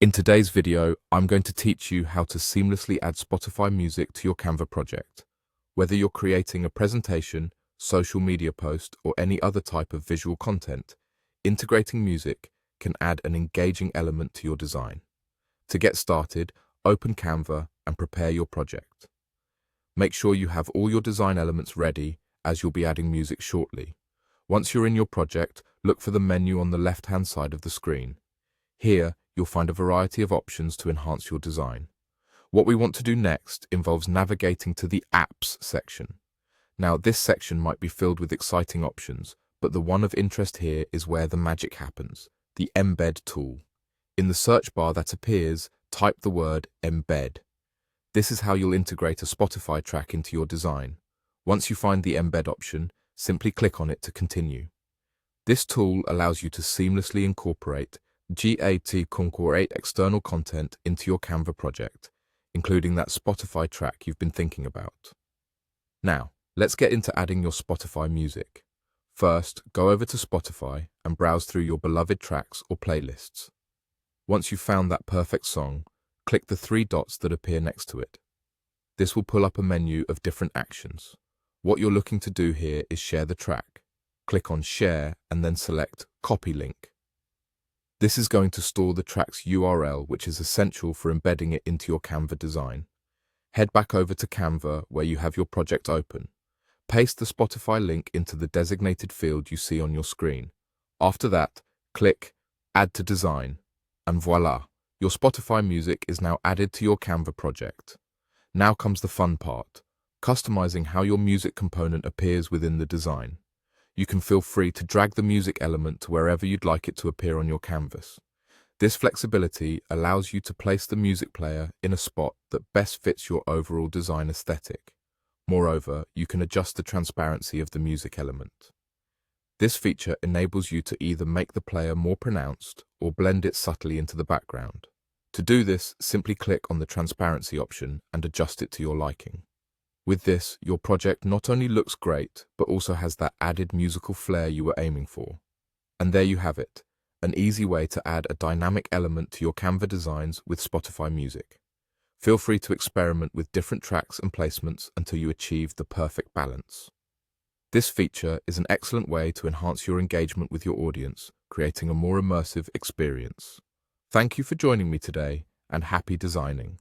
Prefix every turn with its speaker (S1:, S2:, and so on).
S1: In today's video, I'm going to teach you how to seamlessly add Spotify music to your Canva project. Whether you're creating a presentation, social media post, or any other type of visual content, integrating music can add an engaging element to your design. To get started, open Canva and prepare your project. Make sure you have all your design elements ready, as you'll be adding music shortly. Once you're in your project, look for the menu on the left-hand side of the screen. Here, you'll find a variety of options to enhance your design. What we want to do next involves navigating to the Apps section. Now, this section might be filled with exciting options, but the one of interest here is where the magic happens, the Embed tool. In the search bar that appears, type the word Embed. This is how you'll integrate a Spotify track into your design. Once you find the Embed option, simply click on it to continue. This tool allows you to seamlessly incorporate GAT-Concord external content into your Canva project, including that Spotify track you've been thinking about. Now, let's get into adding your Spotify music. First, go over to Spotify and browse through your beloved tracks or playlists. Once you've found that perfect song, click the three dots that appear next to it. This will pull up a menu of different actions. What you're looking to do here is share the track. Click on Share and then select Copy Link. This is going to store the track's URL, which is essential for embedding it into your Canva design. Head back over to Canva where you have your project open. Paste the Spotify link into the designated field you see on your screen. After that, click Add to Design, and voila, your Spotify music is now added to your Canva project. Now comes the fun part, customizing how your music component appears within the design. You can feel free to drag the music element to wherever you'd like it to appear on your canvas. This flexibility allows you to place the music player in a spot that best fits your overall design aesthetic. Moreover, you can adjust the transparency of the music element. This feature enables you to either make the player more pronounced or blend it subtly into the background. To do this, simply click on the transparency option and adjust it to your liking. With this, your project not only looks great, but also has that added musical flair you were aiming for. And there you have it, an easy way to add a dynamic element to your Canva designs with Spotify music. Feel free to experiment with different tracks and placements until you achieve the perfect balance. This feature is an excellent way to enhance your engagement with your audience, creating a more immersive experience. Thank you for joining me today, and happy designing.